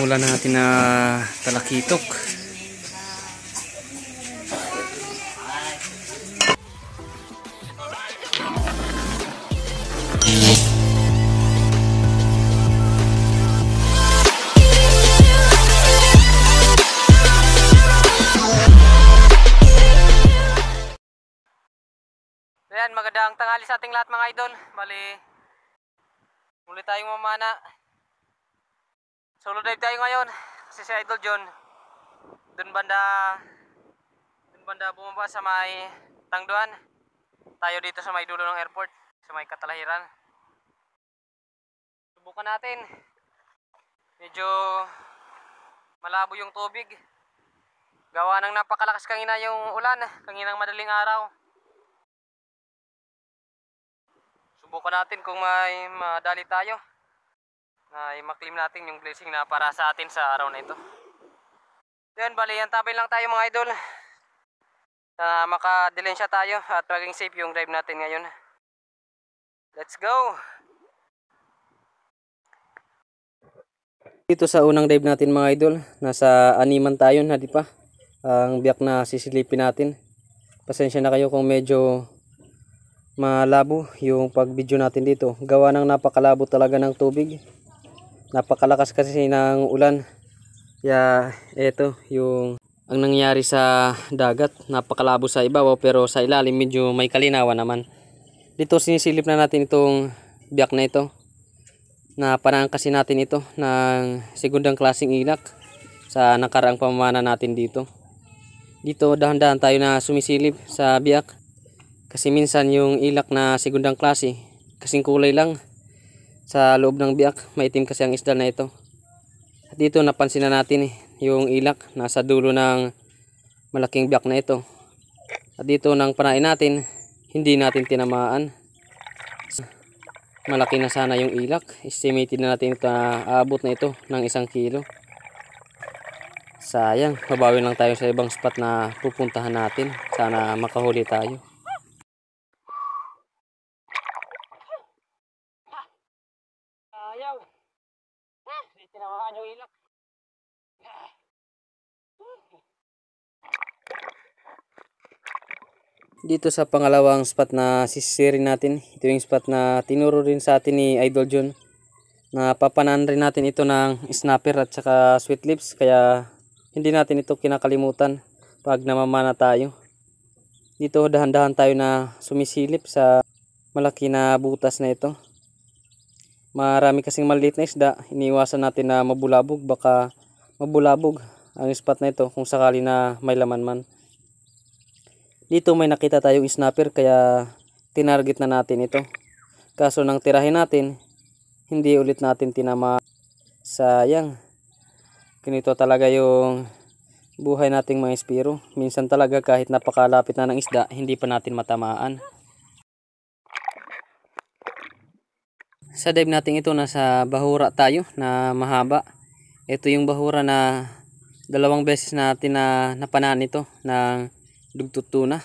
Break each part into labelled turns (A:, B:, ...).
A: hula natin na talakitok.
B: Ayan, magandang tanghali sa ating lahat mga idol. Bali, muli tayong mamana. Solo dive tayo ngayon kasi si Idol John dun banda bumaba sa may Tangduan. Tayo dito sa may dulo ng airport, sa may Katalahiran. Subukan natin. Medyo malabo yung tubig. Gawa ng napakalakas kanina yung ulan, kaninang madaling araw. Subukan natin kung may madali tayo. Ay maklim natin yung blessing na para sa atin sa araw na ito. Yan, bali, tabay lang tayo mga idol. Makadilensya tayo at maging safe yung drive natin ngayon. Let's go!
A: Dito sa unang dive natin mga idol, nasa animan tayo na di pa. Ang biyak na sisilipin natin. Pasensya na kayo kung medyo malabo yung pag-video natin dito. Gawa ng napakalabo talaga ng tubig. Napakalakas kasi ng ulan. Kaya eto yung ang nangyari sa dagat. Napakalabo sa ibabaw pero sa ilalim medyo may kalinawan naman. Dito sinisilip na natin itong biyak na ito. Na panangkasin natin ito ng segundang klaseng ilak sa nakaraang pamamana natin dito. Dito dahan-dahan tayo na sumisilip sa biyak. Kasi minsan yung ilak na segundang klase, kasing kulay lang sa loob ng biak, maitim kasi ang isda na ito. At dito napansin na natin yung ilak nasa dulo ng malaking biak na ito. At dito nang panain natin, hindi natin tinamaan. Malaki na sana yung ilak. Estimated na natin ito na aabot na ito ng 1 kilo. Sayang, mabawi lang tayo sa ibang spot na pupuntahan natin. Sana makahuli tayo.
B: Ayaw. Hindi tinamaan yung ilak.
A: Dito sa pangalawang spot na sisirin natin, ito yung spot na tinuro rin sa atin ni Idol John. Napapanaan rin natin ito ng snapper at saka sweet lips, kaya hindi natin ito kinakalimutan pag namamana tayo. Dito dahan-dahan tayo na sumisilip sa malaki na butas na ito. Marami kasing maliit na isda, iniiwasan natin na mabulabog, baka mabulabog ang spot na ito kung sakali na may laman man. Dito may nakita tayong snapper kaya tinarget na natin ito. Kaso nang tirahin natin, hindi ulit natin tinama. Sayang. Ganito talaga yung buhay nating mga espiro. Minsan talaga kahit napakalapit na ng isda, hindi pa natin matamaan. Sa dive natin ito, nasa bahura tayo na mahaba. Ito yung bahura na 2 beses natin na napanaan ito ng dugtut tuna.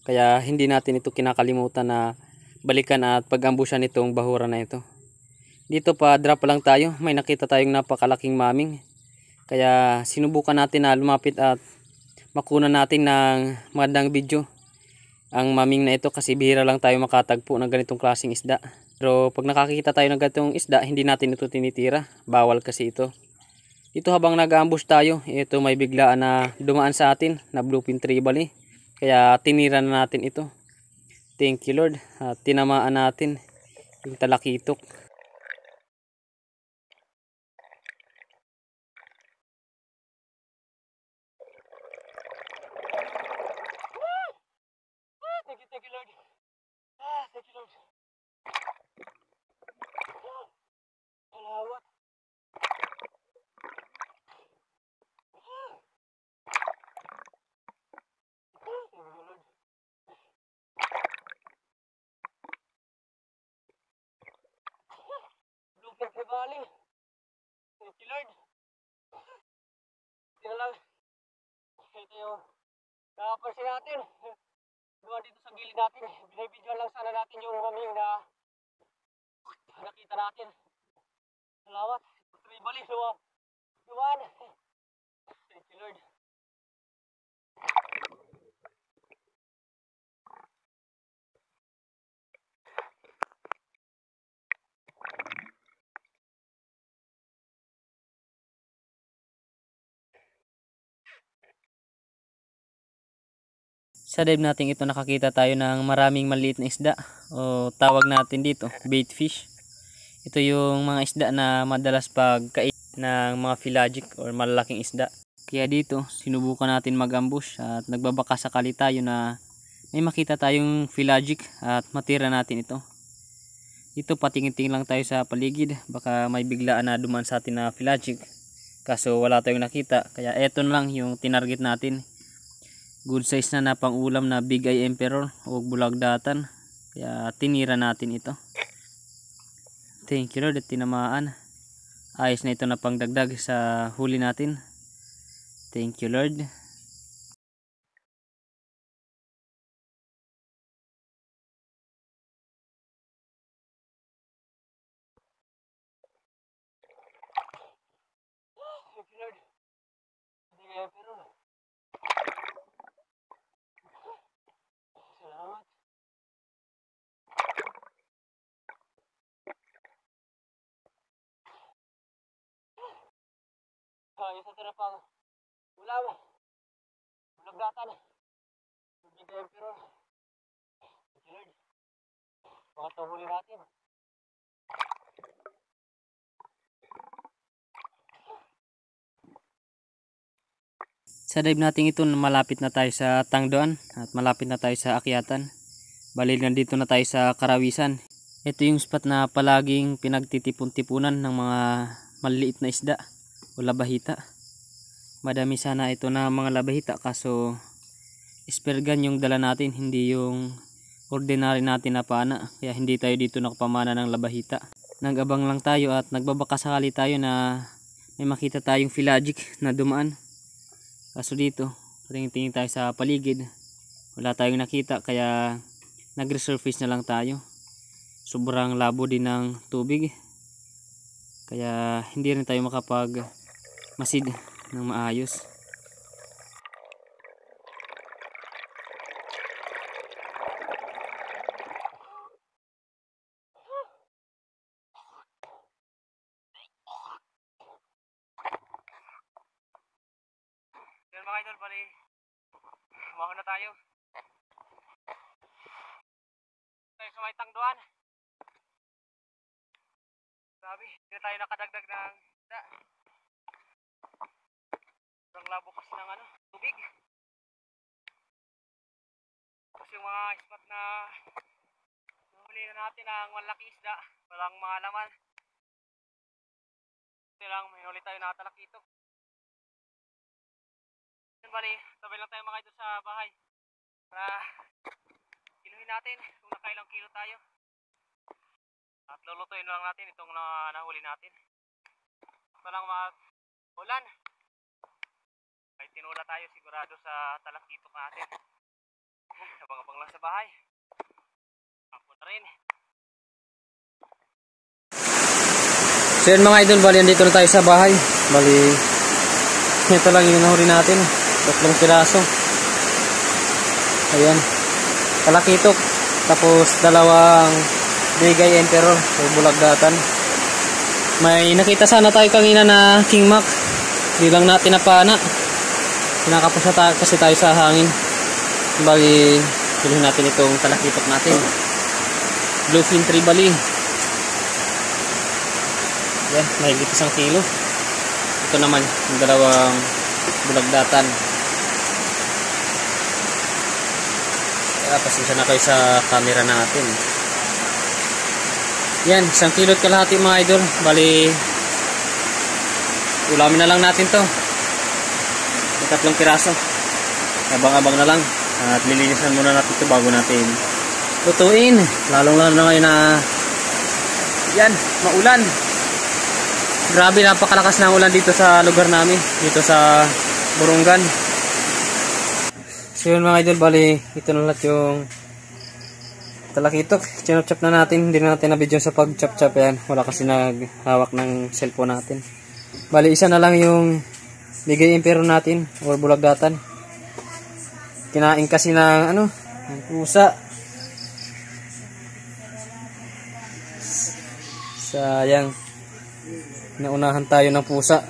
A: Kaya hindi natin ito kinakalimutan na balikan at pag-ambusyan itong bahura na ito. Dito pa drop lang tayo, may nakita tayong napakalaking maming. Kaya sinubukan natin na lumapit at makunan natin ng magandang video ang maming na ito kasi bihira lang tayo makatagpo ng ganitong klaseng isda. Pero pag nakakita tayo ng ganitong isda, hindi natin ito tinitira. Bawal kasi ito. Dito habang nag-ambush tayo, ito may biglaan na dumaan sa atin na bluefin tribal. Kaya tinira na natin ito. Thank you Lord. At tinamaan natin yung talakitok.
B: Thank you Lord. Thank you Lord. Salawat. Bluefin tribal. Thank you Lord. Ito lang. Ito yung nakapansin natin. Gawa dito sa gilid natin. Binibidyo lang sana natin yung maming na nakita natin. Salawat. bali, luwan. Thank you, Lord. Sa dive natin ito nakakita tayo ng maraming maliit na isda o tawag natin dito bait fish. Ito yung mga isda na madalas pagkain ng mga pelagic or malalaking isda. Kaya dito sinubukan natin mag-ambush at nagbabaka sakali tayo na may makita tayong pelagic at matira natin ito. Dito patingin-tingin lang tayo sa paligid, baka may biglaan na dumaan sa atin na pelagic. Kaso wala tayong nakita, kaya eto na lang yung tinarget natin. Good size na pang ulam na Big Eye Emperor o bulagdatan, kaya tinira natin ito. Thank you Lord at tinamaan. Ayos na ito na pangdagdag sa huli natin. Thank you Lord. Thank you Lord. Big Eye Emperor. Salamat. Ayos na ito na pang ulam. Bulagdatan. Big Eye Emperor. Thank you Lord. Baka ito huli natin. Sa dive natin ito, malapit na tayo sa Tangdoan at malapit na tayo sa akyatan. Bali nandito na tayo sa Karawisan. Ito yung spot na palaging pinagtitipon-tipunan ng mga maliliit na isda o labahita. Madami sana ito na mga labahita kaso ispergan yung dala natin, hindi yung ordinary natin na pana. Kaya hindi tayo dito nakapamana ng labahita. Nag-abang lang tayo at nagbabaka sakali tayo na may makita tayong pelagic na dumaan. Kaso dito, tingin-tingin tayo sa paligid. Wala tayong nakita kaya nag-resurface na lang tayo. Sobrang labo din ng tubig. Kaya hindi rin tayo makapag masid ng maayos. Yan mga idol, bali umahon na tayo. Tayo sa may Tangdoan. Grabe, hindi na tayo nakadagdag ng isda. Sobrang labo kasi ng tubig. Kasi yung mga spot na nahuli na natin ang malaki isda, walang mga laman. Ito lang, may huli tayo na talakitok. Bali, sabay lang tayo mga idol sa bahay para kiluhin natin kung nakailang kilo tayo at lulutuin lang natin itong nahuli natin. Palang mag-ulan ay tinula tayo sigurado sa talakitok natin. Abang-abang lang sa bahay. Ako na rin. So yun mga idol, bali andito na tayo sa bahay. Bali ito lang yung nahuli natin, 3 piraso. Ayan, talakitok. Tapos 2 Big Eye Emperor o bulagdatan. May nakita sana tayo kanina na King Mac, di lang natin napana. Kinakapos na kasi tayo sa hangin. Bali bilhin natin itong talakitok natin, bluefin tribali. Yan, mahigit 1 kilo. Ito naman yung 2 bulagdatan. Kaya pasensya na kayo sa camera natin. Yan, 1 kilo at kalahati mga idol. Bali ulamin na lang natin to. May 3 piraso. Abang-abang na lang. At lilinisan muna natin ito bago natin lutuin. Lalong lalo na ngayon na yan, maulan. Grabe, napakalakas na ulan dito sa lugar namin, dito sa Burungan. So yun mga idol, bali ito na lahat yung talakitok. Chinop-chop na natin, hindi na natin na video sa pag-chop-chop yan. Wala kasi naghawak ng cellphone natin.
A: Bali, isa na lang yung bigay impero natin or bulagdatan. Kinain kasi ng ng pusa. Sayang. Naunahan tayo ng pusa.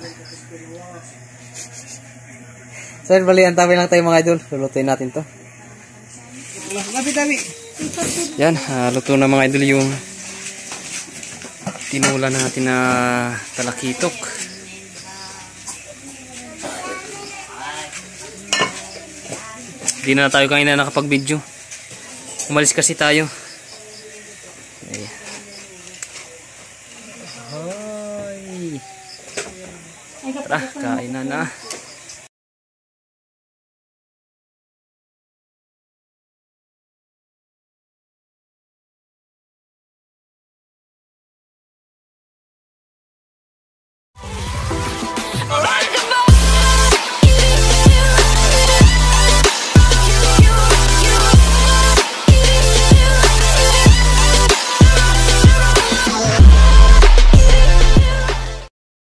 A: Sir, bali, antabi lang tayo mga idol. Lulutuin natin to. Yan, luto na mga idol yung tinula natin na talakitok. Hindi na tayo kanina nakapag-video. Umalis kasi tayo. Ayan. Tara, kain na.